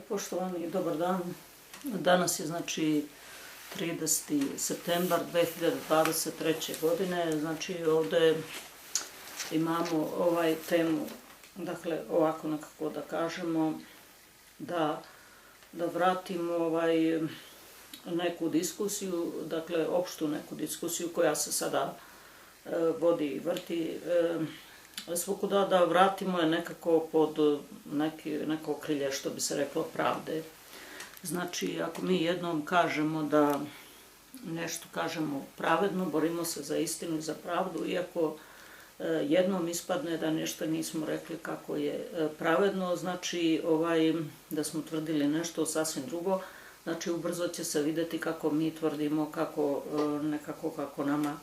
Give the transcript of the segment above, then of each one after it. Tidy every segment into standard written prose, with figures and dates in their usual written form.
Poštovani, dobar dan. Danas je znači 30. septembar 2023. godine. Znači ovdje imamo temu, dakle ovako nekako da kažemo, da vratimo neku diskusiju, dakle opštu neku diskusiju koja se sada vodi i vrti svukuda, da vratimo je nekako pod neko okrilje, što bi se reklo, pravde. Znači, ako mi jednom kažemo da nešto kažemo pravedno, borimo se za istinu i za pravdu, iako jednom ispadne da nešto nismo rekli kako je pravedno, znači da smo tvrdili nešto sasvim drugo, znači ubrzo će se vidjeti kako mi tvrdimo, kako nama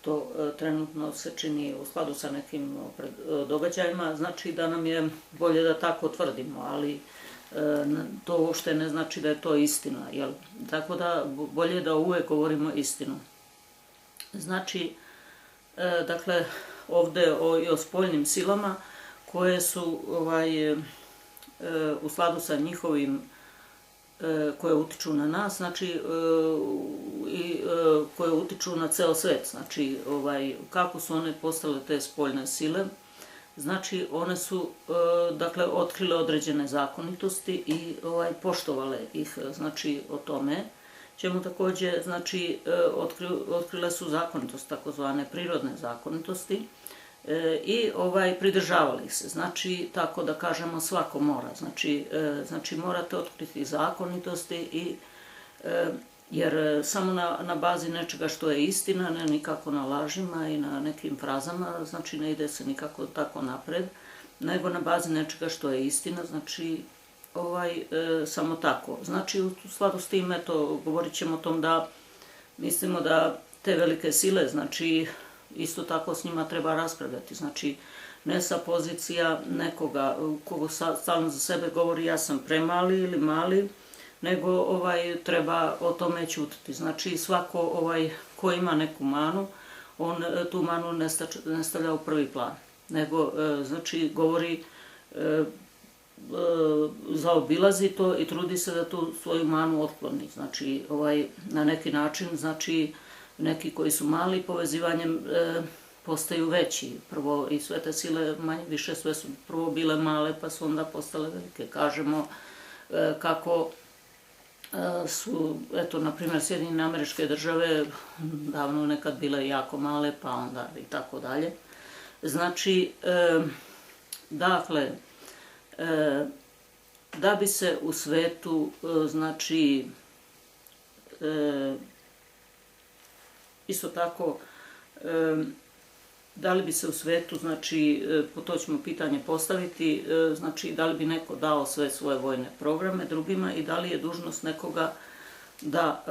to trenutno se čini u skladu sa nekim događajima, znači da nam je bolje da tako tvrdimo, ali to uopšte ne znači da je to istina, jel? Tako da bolje da uvek govorimo istinu. Znači, dakle, ovde i o spoljnim silama koje su u skladu sa njihovim, koje utiču na nas, znači i koje utiču na ceo svet, znači kako su one postale te spoljne sile. Znači, one su, dakle, otkrile određene zakonitosti i poštovale ih, znači, o tome. Ćemo takođe, znači, otkrile su zakonitost, takozvane prirodne zakonitosti, i pridržavali ih se. Znači, tako da kažemo, svako mora. Znači, morate otkriti zakonitosti jer samo na bazi nečega što je istina, ne nikako na lažima i na nekim frazama, znači ne ide se nikako tako napred, nego na bazi nečega što je istina, znači samo tako. Znači, u skladu s tim, eto, govorit ćemo o tom da mislimo da te velike sile, znači, isto tako s njima treba raspravljati, znači, ne sa pozicija nekoga koga stalno za sebe govori ja sam premali ili mali, nego treba o tome ćutati. Znači, svako ko ima neku manu, on tu manu ne stavlja u prvi plan, nego, znači, govori, zaobilazi to i trudi se da tu svoju manu otkloni. Znači, na neki način, znači, neki koji su mali povezivanjem postaju veći. Prvo i sve te sile, manje više, sve su prvo bile male, pa su onda postale velike. Kažemo kako su, eto, na primjer, Sjedinjene Američke Države davno nekad bile jako male, pa onda i tako dalje. Znači, dakle, da bi se u svetu, znači, isto tako, da li bi se u svetu, znači, to ćemo pitanje postaviti, znači, da li bi neko dao sve svoje vojne programe drugima i da li je dužnost nekoga da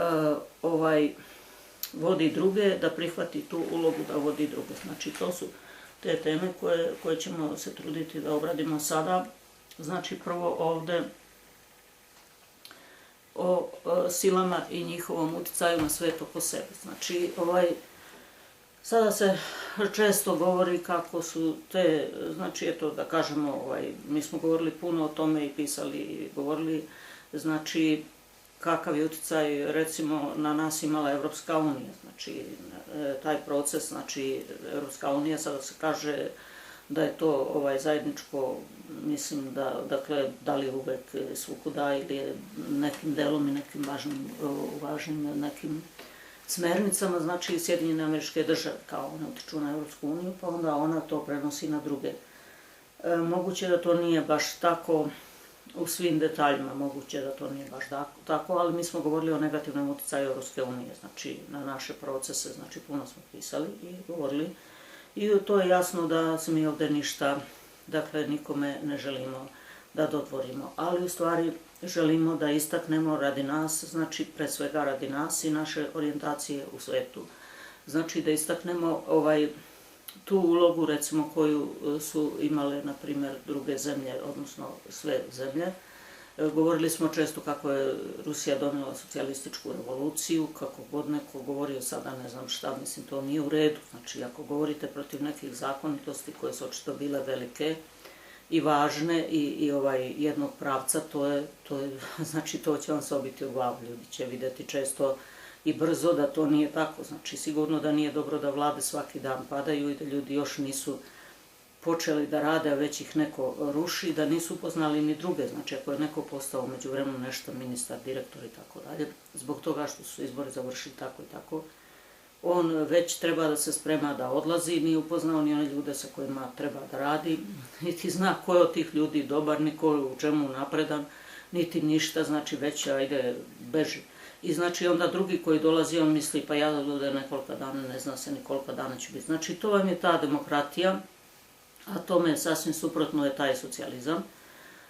vodi druge, da prihvati tu ulogu da vodi druge. Znači, to su te teme koje ćemo se truditi da obradimo sada. Znači, prvo ovde o silama i njihovom uticaju na svet oko sebe. Znači, sada se često govori kako su te, znači, eto, da kažemo, mi smo govorili puno o tome i pisali i govorili, znači, kakav je uticaj, recimo, na nas imala Evropska unija. Znači, taj proces, znači, Evropska unija, sada se kaže da je to zajedničko, mislim dakle, da li uvek svukuda ili je nekim delom i nekim važnim nekim smernicama, znači Sjedinjene Američke Države, kao one utiču na Evropsku uniju, pa onda ona to prenosi na druge. Moguće da to nije baš tako u svim detaljima, moguće da to nije baš tako, ali mi smo govorili o negativnom uticaju Evropske unije, znači na naše procese, znači puno smo pisali i govorili. I to je jasno da se mi ovde ništa, dakle, nikome ne želimo da dodvorimo, ali u stvari želimo da istaknemo radi nas, znači pre svega radi nas i naše orijentacije u svetu. Znači da istaknemo tu ulogu, recimo, koju su imale, na primjer, druge zemlje, odnosno sve zemlje. Govorili smo često kako je Rusija donela socijalističku revoluciju, kako god neko govorio sada, ne znam šta, mislim, to nije u redu. Znači, ako govorite protiv nekih zakonitosti koje su očito bile velike i važne i jednog pravca, znači to će vam se obiti u glavu. Ljudi će vidjeti često i brzo da to nije tako. Znači sigurno da nije dobro da vlade svaki dan padaju i da ljudi još nisu počeli da rade, a već ih neko ruši, da nisu upoznali ni druge. Znači ako je neko postao u međuvremenu nešto ministar, direktor i tako dalje, zbog toga što su izbori završili tako i tako, on već treba da se sprema da odlazi, nije upoznao ni one ljude sa kojima treba da radi, niti zna ko je od tih ljudi dobar, ni ko je u čemu napredan, niti ništa, znači već ajde beži. I znači onda drugi koji dolazi, on misli pa ja da bude nekoliko dana, ne zna se ni koliko dana će biti. Znači to vam je ta demokratija, a tome sasvim suprotno je taj socijalizam,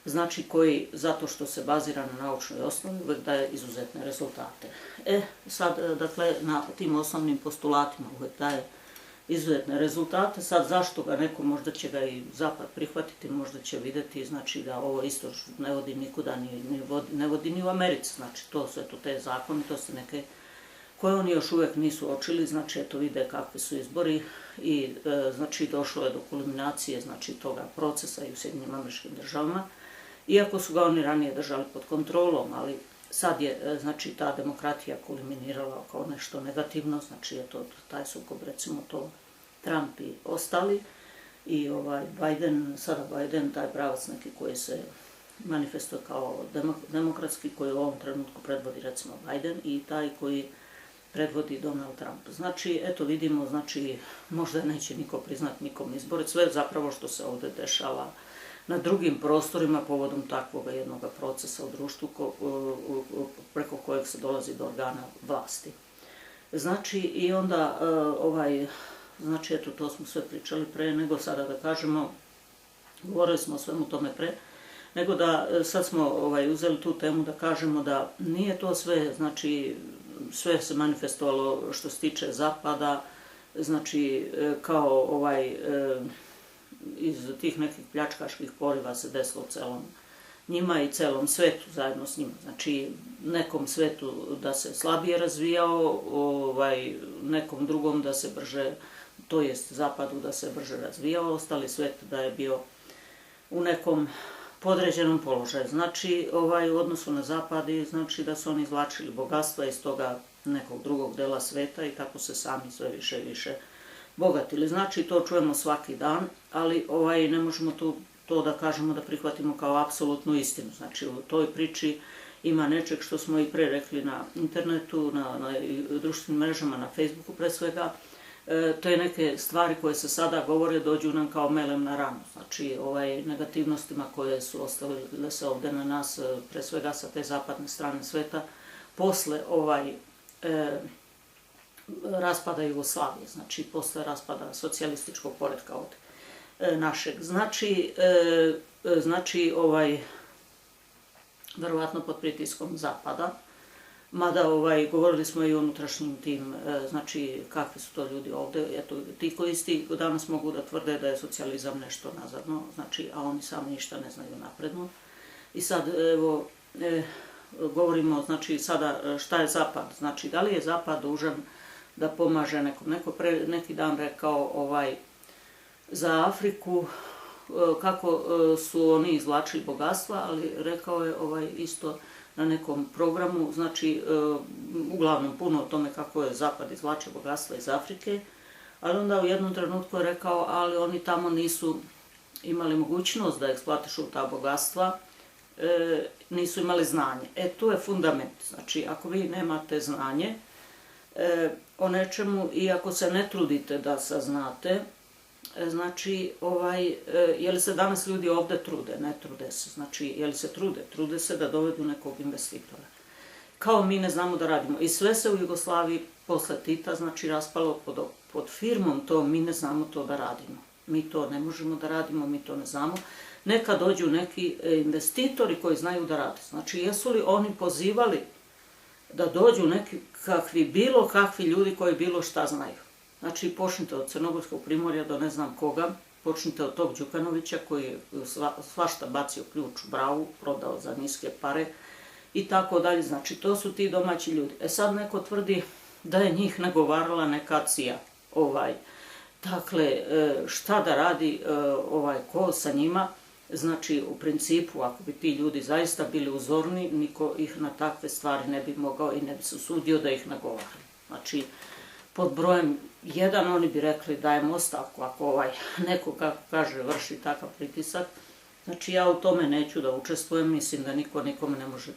znači koji, zato što se bazira na naučnoj osnovi, uvek daje izuzetne rezultate. Sad, dakle, na tim osnovnim postulatima uvek daje izuzetne rezultate. Sad, zašto ga neko, možda će ga i Zapad prihvatiti, možda će vidjeti, znači da ovo isto ne vodi nikuda, ne vodi ni u Americi, znači to su eto te zakoni, to su neke koje oni još uvek nisu očili, znači eto vide kakvi su izbori i znači došlo je do kulminacije znači toga procesa i u Sjedinjenim Američkim Državama, iako su ga oni ranije držali pod kontrolom, ali sad je znači ta demokratija kulminirala kao nešto negativno, znači eto taj sukob, recimo to Trump i ostali i Biden, sada Biden, taj pravac neki koji se manifestuje kao demokratski, koji u ovom trenutku predvodi recimo Biden i taj koji predvodi Donald Trump. Znači, eto vidimo, znači, možda neće niko priznati nikom izbore, sve zapravo što se ovde dešava na drugim prostorima povodom takvog jednog procesa u društvu preko kojeg se dolazi do organa vlasti. Znači, i onda, znači, eto, to smo sve pričali pre, nego sada da kažemo, govorili smo o svemu tome pre, nego da sad smo uzeli tu temu da kažemo da nije to sve, znači, sve se manifestovalo što se tiče Zapada, znači kao iz tih nekih pljačkaških poriva se desilo celom njima i celom svetu zajedno s njima. Znači nekom svetu da se slabije razvijao, nekom drugom da se brže, to jest Zapadu da se brže razvijao, ostali svet da je bio u nekom podređenom položaju. Znači, u odnosu na Zapad, znači da su oni izvlačili bogatstva iz toga nekog drugog dela sveta i tako se sami sve više i više bogatili. Znači, to čujemo svaki dan, ali ne možemo to da kažemo da prihvatimo kao apsolutnu istinu. Znači, u toj priči ima nečeg što smo i pre rekli na internetu, na društvenim mrežama, na Facebooku pre svega. Te neke stvari koje se sada govore dođu nam kao melem na ranu. Znači, negativnostima koje su ostavile se ovde na nas, pre svega sa te zapadne strane sveta, posle raspada Jugoslavije, znači posle raspada socijalističkog poretka ovde našeg. Znači, verovatno pod pritiskom Zapada, mada govorili smo i o unutrašnjim tim, znači kakvi su to ljudi ovde, eto ti koji isti danas mogu da tvrde da je socijalizam nešto nazadno, znači, a oni sami ništa ne znaju napredno. I sad, evo, govorimo, znači, sada šta je Zapad, znači, da li je Zapad dužan da pomaže nekom, neko pre neki dan rekao za Afriku, kako su oni izvlačili bogatstva, ali rekao je isto na nekom programu, znači uglavnom puno o tome kako je Zapad izvlačio bogatstva iz Afrike, ali onda u jednom trenutku je rekao, ali oni tamo nisu imali mogućnost da eksploatišu ta bogatstva, nisu imali znanje. Tu je fundament, znači ako vi nemate znanje o nečemu i ako se ne trudite da saznate, znači, je li se danas ljudi ovde trude? Ne trude se. Znači, je li se trude? Trude se da dovedu nekog investitora. Kao mi ne znamo da radimo. I sve se u Jugoslaviji posle Tita, znači, raspalo pod firmom to, mi ne znamo to da radimo. Mi to ne možemo da radimo, mi to ne znamo. Neka dođu neki investitori koji znaju da rade. Znači, jesu li oni pozivali da dođu neki bilo kakvi ljudi koji bilo šta znaju? Znači, počnite od Crnogorskog primorja do ne znam koga, počnite od tog Đukanovića koji je svašta bacio ključ u bravu, prodao za niske pare i tako dalje. Znači, to su ti domaći ljudi. Sad neko tvrdi da je njih nagovarala neka CIA. Dakle, šta da radi ko sa njima? Znači, u principu, ako bi ti ljudi zaista bili uzorni, niko ih na takve stvari ne bi mogao i ne bi se usudio da ih nagovara. Znači, pod brojem 1 oni bi rekli dajemo ostavku ako neko, kako kaže, vrši takav pritisak. Znači, ja u tome neću da učestvujem, mislim da niko nikome ne može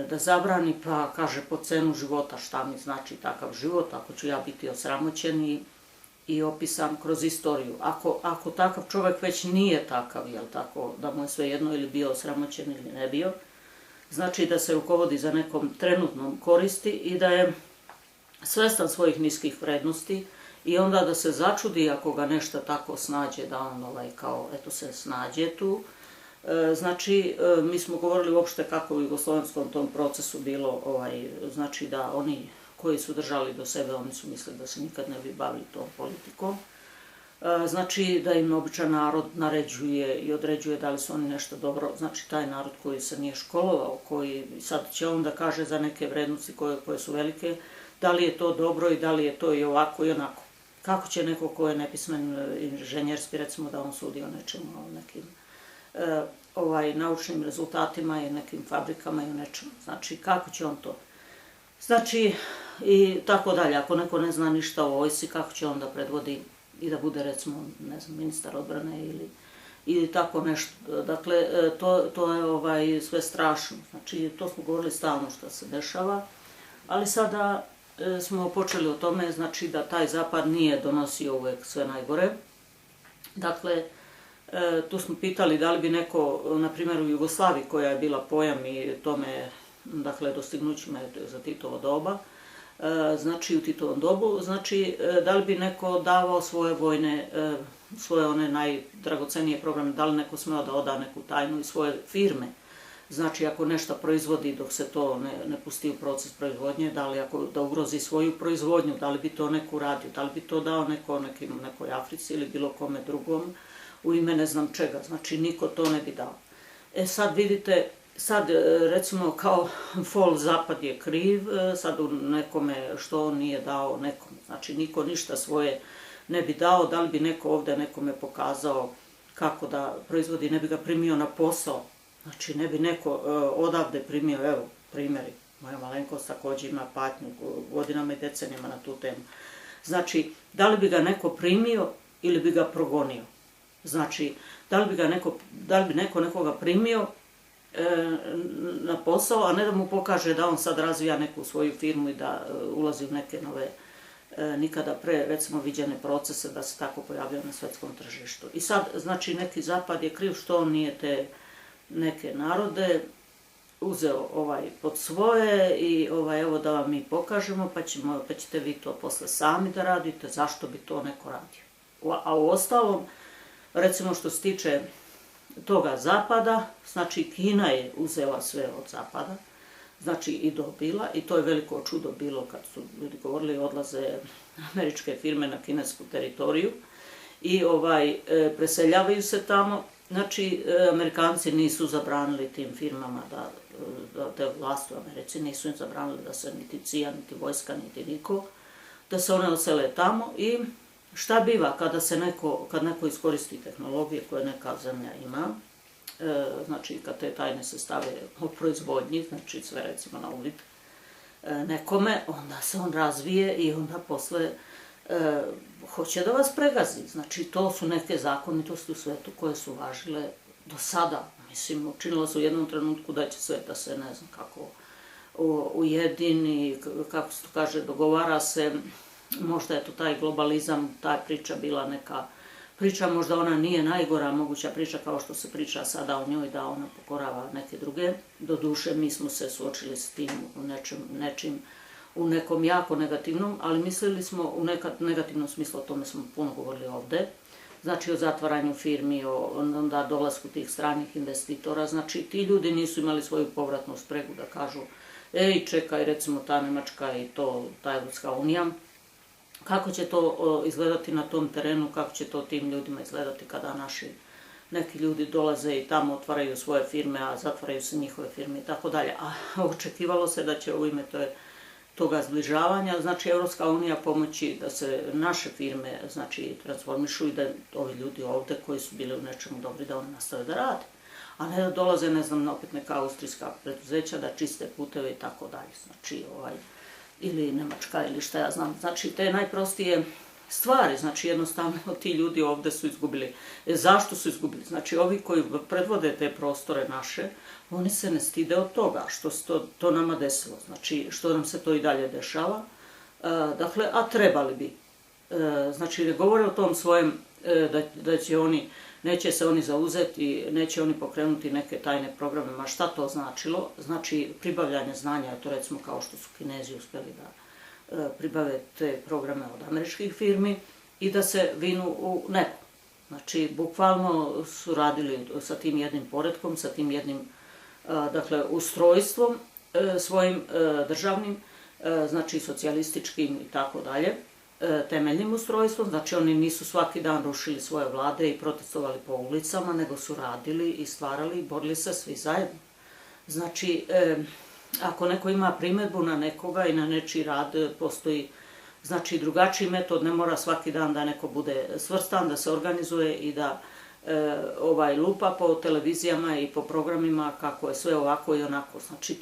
da zabrani, pa kaže po cenu života šta mi znači takav život, ako ću ja biti osramoćen i opisan kroz istoriju. Ako takav čovjek već nije takav, jel tako, da mu je svejedno ili bio osramoćen ili ne bio, znači da se rukovodi za nekom trenutnom koristi i da je svestan svojih niskih vrednosti i onda da se začudi ako ga nešto tako snađe, da on kao eto se snađe tu. Znači, mi smo govorili uopšte kako u jugoslovenskom tom procesu bilo, znači da oni koji su držali do sebe, oni su mislili da se nikad ne bi bavili tom politikom. Znači da im običan narod naređuje i određuje da li su oni nešto dobro, znači taj narod koji se nije školovao, koji sad će on da kaže za neke vrednosti koje su velike, da li je to dobro i da li je to i ovako i onako. Kako će neko ko je nepismen inženjerski, recimo da on sudi o nečemu, o nekim naučnim rezultatima i nekim fabrikama i o nečemu. Znači, kako će on to? Znači, i tako dalje. Ako neko ne zna ništa o vojsci, kako će on da predvodi i da bude, recimo, ne znam, ministar odbrane ili tako nešto. Dakle, to je sve strašno. Znači, to smo govorili stalno što se dešava, ali sada smo počeli o tome, znači da taj zapad nije donosio uvek sve najgore. Dakle, tu smo pitali da li bi neko, na primjer u Jugoslaviji koja je bila pojam i tome, dakle, dostignućima za Titovo doba, znači u Titovom dobu, znači da li bi neko davao svoje vojne, svoje one najdragocenije programe, da li neko smeo da oda neku tajnu i svoje firme. Znači, ako nešto proizvodi dok se to ne pusti u proces proizvodnje, da li da ugrozi svoju proizvodnju, da li bi to neko uradio, da li bi to dao nekoj Africi ili bilo kome drugom u ime ne znam čega. Znači, niko to ne bi dao. Sad vidite, sad recimo kao fol zapad je kriv, sad u nekome što on nije dao nekome. Znači, niko ništa svoje ne bi dao, da li bi neko ovde nekome pokazao kako da proizvodi, ne bi ga primio na posao. Znači, ne bi neko odavde primio, evo, primjeri, moja malenkost također ima patnju godinama i decenijama na tu temu. Znači, da li bi ga neko primio ili bi ga progonio? Znači, da li bi neko nekoga primio na posao, a ne da mu pokaže da on sad razvija neku svoju firmu i da ulazi u neke nove, nikada pre, recimo, viđene procese da se tako pojavljaju na svetskom tržištu. I sad, znači, neki zapad je kriv što on nije te neke narode uzeo pod svoje i evo da vam mi pokažemo, pa ćete vi to posle sami da radite, zašto bi to neko radio. A u ostalom, recimo što se tiče toga zapada, znači Kina je uzela sve od zapada, znači i dobila, i to je veliko čudo bilo kad su ljudi govorili odlaze američke firme na kinesku teritoriju i preseljavaju se tamo. Znači, Amerikanci nisu zabranili tim firmama, te vlasti u Americi nisu im zabranili da se niti CIA, niti vojska, niti niko, da se one osele tamo i šta biva kad neko iskoristi tehnologije koje neka zemlja ima, znači kad te tajne se stave o proizvodnji, znači sve recimo na uvid nekome, onda se on razvije i onda posle hoće da vas pregazi. Znači, to su neke zakonitosti u svetu koje su važile do sada. Mislim, učinilo se u jednom trenutku da će svet da se, ne znam kako, ujedini, kako se to kaže, dogovara se. Možda je to taj globalizam, ta priča bila neka priča, možda ona nije najgora moguća priča kao što se priča sada o njoj, da ona pokorava neke druge. Doduše, mi smo se suočili s tim nečim, u nekom jako negativnom, ali mislili smo u negativnom smislu, o tome smo puno govorili ovde, znači o zatvaranju firmi, o dolasku tih stranih investitora, znači ti ljudi nisu imali svoju povratnu spregu da kažu ej, čekaj, recimo ta Nemačka i ta Evropska unija, kako će to izgledati na tom terenu, kako će to tim ljudima izgledati kada naši neki ljudi dolaze i tamo otvaraju svoje firme, a zatvaraju se njihove firme i tako dalje. A očekivalo se da će u ime toga zbližavanja, znači Evropska unija pomoći da se naše firme znači transformišu i da ovi ljudi ovde koji su bili u nečemu dobri da oni nastave da rade. A ne da dolaze, ne znam, opet neka austrijska preduzeća da čiste puteve i tako dalje. Znači, ili Nemačka ili šta ja znam. Znači, te najprostije stvari, znači jednostavno ti ljudi ovde su izgubili. Zašto su izgubili? Znači, ovi koji predvode te prostore naše, oni se ne stide od toga što se to nama desilo. Znači, što nam se to i dalje dešava. Dakle, a trebali bi. Znači, ne govore o tom svojem da će oni, neće se oni zauzeti, neće oni pokrenuti neke tajne programe, ma šta to značilo? Znači, pribavljanje znanja, to recimo kao što su Kinezi uspjeli da pribave te programe od američkih firmi i da se vinu u nebo. Znači, bukvalno su radili sa tim jednim poretkom, sa tim jednim, dakle, ustrojstvom svojim državnim, znači socijalističkim i tako dalje, temeljnim ustrojstvom, znači oni nisu svaki dan rušili svoje vlade i protestovali po ulicama, nego su radili i stvarali i borili se svi zajedno. Znači, ako neko ima primedbu na nekoga i na nečiji rad, postoji znači drugačiji metod, ne mora svaki dan da neko bude svrstan, da se organizuje i da lupa po televizijama i po programima kako je sve ovako i onako. Znači,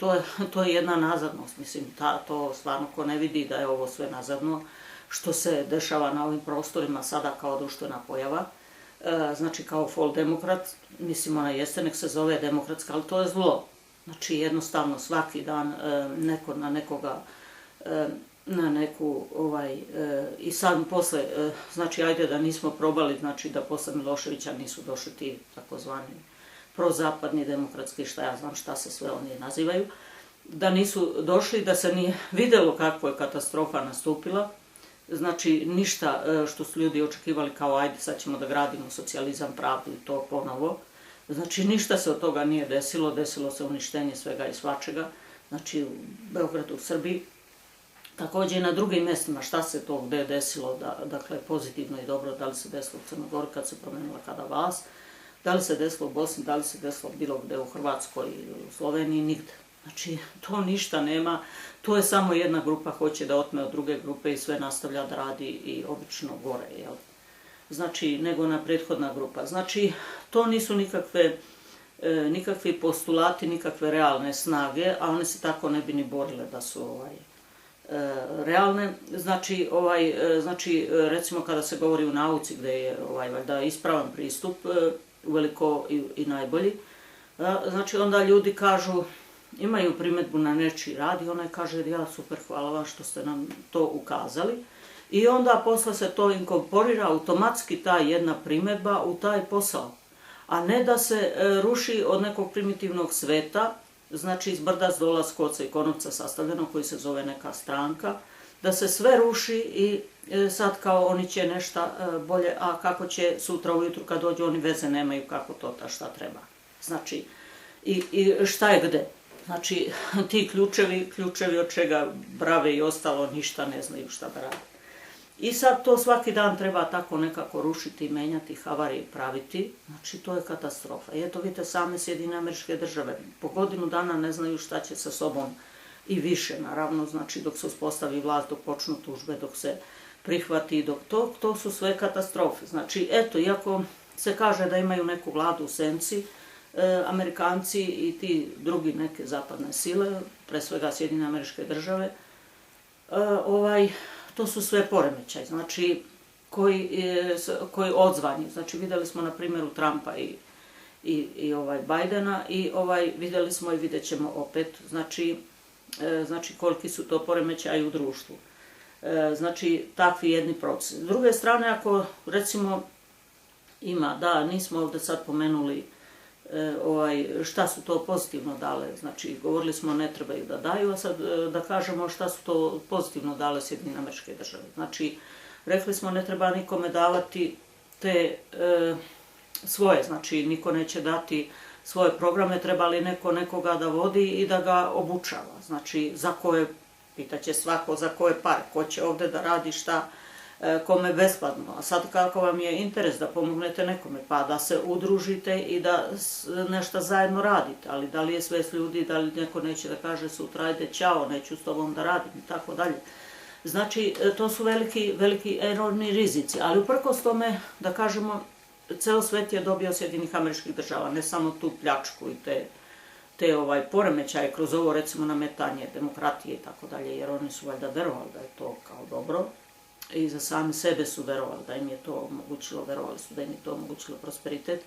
to je jedna nazadnost, mislim, to stvarno ko ne vidi da je ovo sve nazadno, što se dešava na ovim prostorima sada kao društvena pojava, znači kao fol demokrat, mislim ona jeste, nek se zove demokratska, ali to je zlo. Znači jednostavno svaki dan neko na nekoga, na neku, i sad posle, znači ajde da nismo probali, znači da posle Miloševića nisu došli ti takozvani prozapadni demokratski, šta ja znam šta se sve oni nazivaju, da nisu došli, da se nije videlo kakva je katastrofa nastupila. Znači, ništa što su ljudi očekivali kao ajde, sad ćemo da gradimo socijalizam, pravdu i to ponovo. Znači, ništa se od toga nije desilo, desilo se uništenje svega i svačega, znači u Beogradu, u Srbiji. Takođe i na drugim mestima šta se to gde je desilo, dakle, pozitivno i dobro, da li se desilo u Crnoj Gori kad se promenila kada vlast, da li se desilo u Bosni, da li se desilo bilo gde u Hrvatskoj ili u Sloveniji, nigde. Znači, to ništa nema, to je samo jedna grupa hoće da otme od druge grupe i sve nastavlja da radi i obično gore, jel? Znači, nego na prethodna grupa. Znači, to nisu nikakvi postulati, nikakve realne snage, a one se tako ne bi ni borile da su realne. Znači, recimo kada se govori u nauci gde je valjda ispravan pristup, uveliko i najbolji, znači onda ljudi kažu, imaju primedbu na nečiji rad i onaj kaže, ja super, hvala vam što ste nam to ukazali. I onda posle se to inkorporira automatski ta jedna primedba u taj posao. A ne da se ruši od nekog primitivnog sveta, znači iz brda s dola, s koca i konopca sastavljeno, koji se zove neka stranka, da se sve ruši i sad kao oni će nešto bolje, a kako će sutra ujutru kad dođu oni veze nemaju kako to šta treba. Znači, i šta je gde. Znači, ti ključevi od čega brave i ostalo ništa ne znaju šta da rade. I sad to svaki dan treba tako nekako rušiti, menjati, havarije praviti, znači to je katastrofa. I eto vidite same Sjedinjene Američke Države, po godinu dana ne znaju šta će sa sobom i više naravno, znači dok se uspostavi vlast, dok počnu tužbe, dok se prihvati, dok to su sve katastrofe. Znači eto, iako se kaže da imaju neku vladu u senci, Amerikanci i ti drugi neke zapadne sile, pre svega Sjedinjene Američke Države, to su sve poremećaj, znači koji odzvanju. Znači videli smo na primjeru Trumpa i Bajdena i videli smo i vidjet ćemo opet, znači koliki su to poremećaji u društvu. Znači takvi jedni procesi. S druge strane, ako recimo ima, da, nismo ovde sad pomenuli šta su to pozitivno dale, znači govorili smo ne trebaju da daju, a sad da kažemo šta su to pozitivno dale Sjedinjene Američke Države. Znači, rekli smo ne treba nikome davati te svoje, znači niko neće dati svoje programe, treba li neko nekoga da vodi i da ga obučava. Znači, za koje, pitaće svako za koje pare, ko će ovde da radi šta, kome besplatno. A sad kako vam je interes da pomognete nekome, pa da se udružite i da nešto zajedno radite, ali da li je sve s ljudi, da li neko neće da kaže sutra ajde ćao, neću s tobom da radim i tako dalje. Znači, to su veliki enormni rizici, ali uprkos tome, da kažemo, ceo svet je dobio Sjedinjenih Američkih Država, ne samo tu pljačku i te poremećaje kroz ovo recimo nametanje demokratije i tako dalje, jer oni su valjda verovali da je to kao dobro i za sami sebe su verovali da im je to omogućilo, verovali su da im je to omogućilo prosperitet.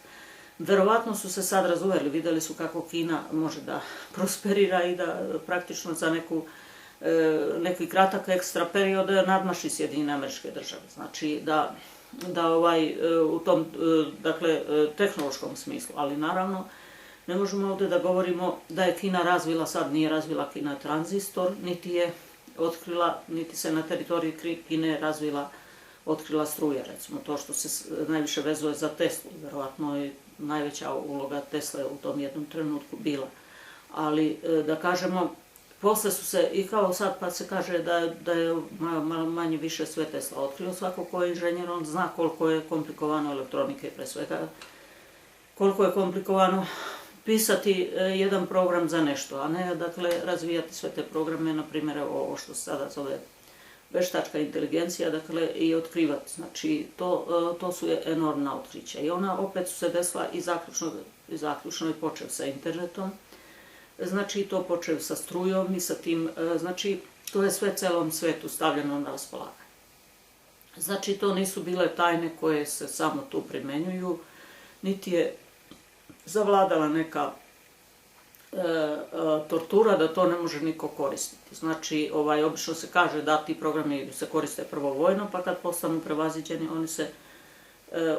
Verovatno su se sad razuveli, videli su kako Kina može da prosperira i da praktično za neki kratak ekstra period nadmaši Sjedinjene Američke Države. Znači da u tom, dakle, tehnološkom smislu, ali naravno ne možemo ovdje da govorimo da je Kina razvila, sad nije razvila Kina tranzistor, niti je otkrila, niti se na teritoriji Kine otkrila struja, recimo to što se najviše vezuje za Teslu, verovatno je najveća uloga Tesle u tom jednom trenutku bila. Ali da kažemo, posle su se, i kao sad pa se kaže da je manje više sve Tesla otkrio, svako ko je inženjer, on zna koliko je komplikovano elektronike, pre svega, koliko je komplikovano pisati jedan program za nešto, a ne, dakle, razvijati sve te programe, na primjer, ovo što se sada zove veštačka inteligencija, dakle, i otkrivati. Znači, to su enormna otkrića. I ona opet su se desila i zaključno i počeo sa internetom, znači, to počeo sa strujom i sa tim, znači, to je sve celom svetu stavljeno na raspolaganje. Znači, to nisu bile tajne koje se samo tu primenjuju, niti je zavladala neka tortura da to ne može niko koristiti. Znači, obično se kaže da ti programi se koriste prvo vojno, pa kad postanu prevaziđeni, oni se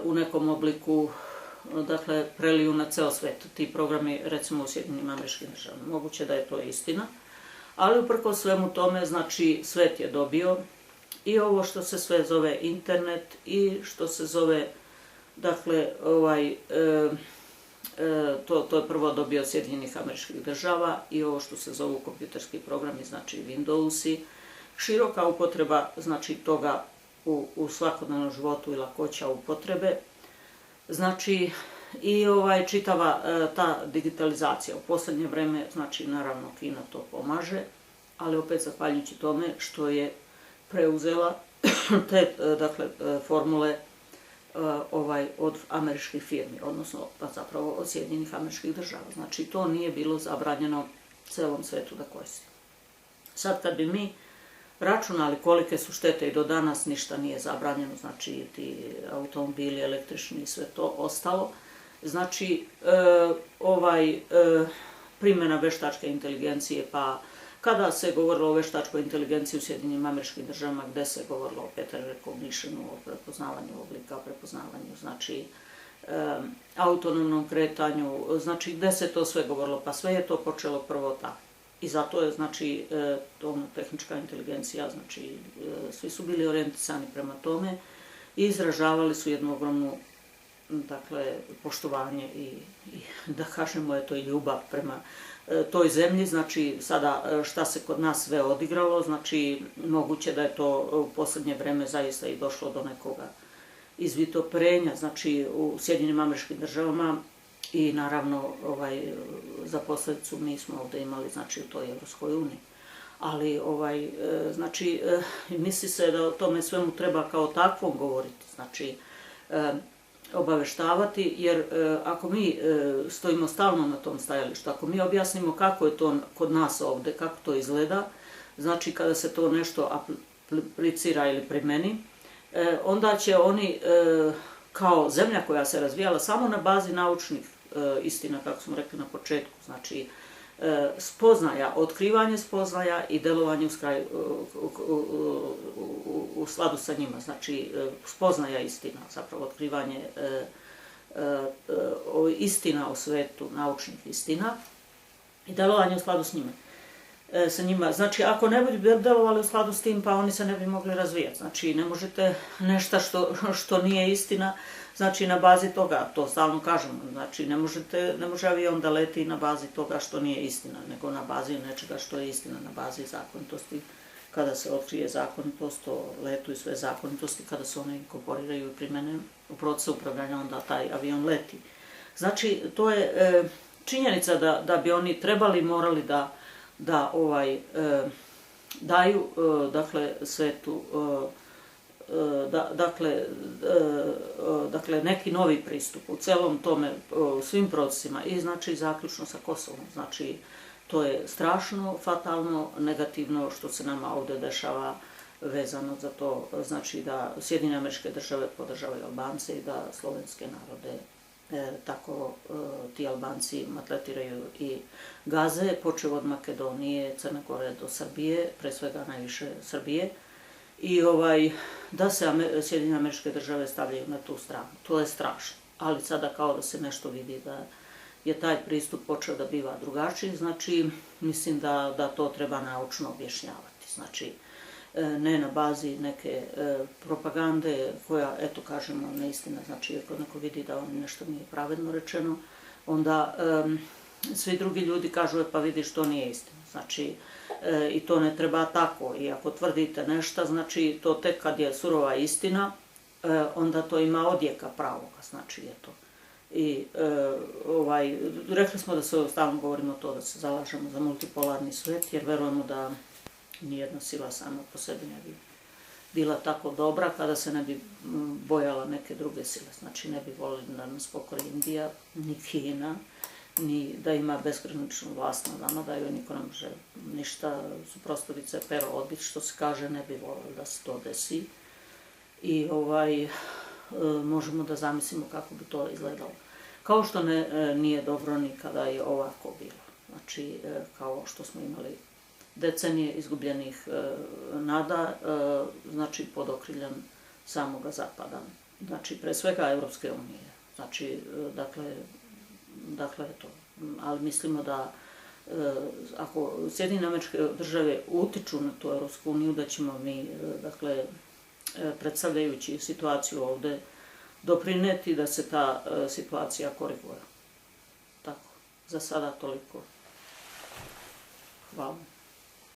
u nekom obliku, dakle, preliju na ceo svet. Ti programi, recimo u Sjedinjenim Američkim Državama. Moguće da je to istina, ali uprkos svemu tome, znači, svet je dobio i ovo što se sve zove internet i što se zove, dakle, to je prvo dobio Sjedinjenih Američkih Država i ovo što se zovu kompjuterski programi, znači Windowsi, široka upotreba, znači, toga u svakodnevnom životu i lakoća upotrebe. Znači, i čitava ta digitalizacija u poslednje vreme, znači, naravno, Kina to pomaže, ali opet zahvaljujući tome što je preuzela te, dakle, formule od američkih firmi, odnosno, pa zapravo od Sjedinjenih Američkih Država. Znači, to nije bilo zabranjeno celom svetu da koristi. Sad, kad bi mi računali kolike su štete i do danas ništa nije zabranjeno, znači ti automobili, električni i sve to ostalo, znači primjena veštačke inteligencije, pa kada se govorilo o veštačkoj inteligenciji u Sjedinjenim Američkim Državama, gde se govorilo o pattern recognition, o prepoznavanju oblika, prepoznavanju, znači autonomnom kretanju, znači gde se to sve govorilo, pa sve je to počelo prvo tako. I zato je, znači, tehnička inteligencija, znači, svi su bili orijentisani prema tome i izražavali su jednu ogromnu, dakle, poštovanje i da kažemo, je to i ljubav prema toj zemlji. Znači, sada šta se kod nas sve odigralo, znači, moguće da je to u poslednje vreme zaista i došlo do nekoga izvitoperenja, znači, u Sjedinjenim Američkim Državama. I naravno, za posledicu mi smo ovde imali, znači, u toj Evropskoj uniji. Ali, znači, misli se da o tome svemu treba kao takvom govoriti, znači, obaveštavati, jer ako mi stojimo stalno na tom stajalištu, ako mi objasnimo kako je to kod nas ovde, kako to izgleda, znači, kada se to nešto aplicira ili primeni, onda će oni, kao zemlja koja se razvijala samo na bazi naučnih istina, kako smo rekli na početku, znači spoznaja, otkrivanje spoznaja i delovanje u skladu sa njima, znači spoznaja istina, zapravo otkrivanje istina o svetu, naučnih istina i delovanje u skladu sa njima. Znači, ako ne bi delovali u skladu s tim, pa oni se ne bi mogli razvijati. Znači, ne možete nešto što nije istina, znači na bazi toga, to stalno kažemo, znači ne može avion da leti na bazi toga što nije istina, nego na bazi nečega što je istina, na bazi zakonitosti kada se otkrije zakonitost o letu i sve zakonitosti, kada se one inkorporiraju i primene u procesu upravljanja, onda taj avion leti. Znači, to je činjenica da bi oni trebali, morali da daju, dakle, svetu, dakle, neki novi pristup u celom tome, u svim procesima i, znači, zaključno sa Kosovom. Znači, to je strašno, fatalno, negativno što se nama ovde dešava vezano za to, znači da Sjedinjene Američke Države podržavaju Albance i da slovenske narode tako ti Albanci maltretiraju i gaze, počev od Makedonije, Crne Gore do Srbije, pre svega najviše Srbije, i da se Sjedinjene Američke Države stavljaju na tu stranu. To je strašno, ali sada kao da se nešto vidi da je taj pristup počeo da biva drugačiji, znači mislim da to treba naučno objašnjavati, znači ne na bazi neke propagande koja, eto kažemo, neistina, znači ako neko vidi da on nešto nije pravedno rečeno, onda svi drugi ljudi kažu, pa vidiš, to nije istina, znači i to ne treba tako, i ako tvrdite nešto, znači to tek kad je surova istina, onda to ima odjeka pravoga, znači je to. I rekli smo da se stalno govorimo to, da se zalažemo za multipolarni svet, jer verujemo da nijedna sila sama po sebi ne bi bila tako dobra kada se ne bi bojala neke druge sile. Znači ne bi volili da nas pokori Indija, ni Kina, ni da ima bezgraničnu vlast na nama, da joj niko ne može ništa suprotstaviti, pero odbiti, što se kaže, ne bi volili da se to desi. I možemo da zamislimo kako bi to izgledalo. Kao što nije dobro ni kada je ovako bilo. Znači, kao što smo imali decenije izgubljenih nada, znači pod okriljem samoga Zapada. Znači, pre svega Evropske unije. Znači, dakle, to. Ali mislimo da ako Sjedinjene Američke Države utiču na tu Evropsku uniju, da ćemo mi, dakle, predstavljajući situaciju ovde, doprineti da se ta situacija koriguje. Tako, za sada toliko. Hvala.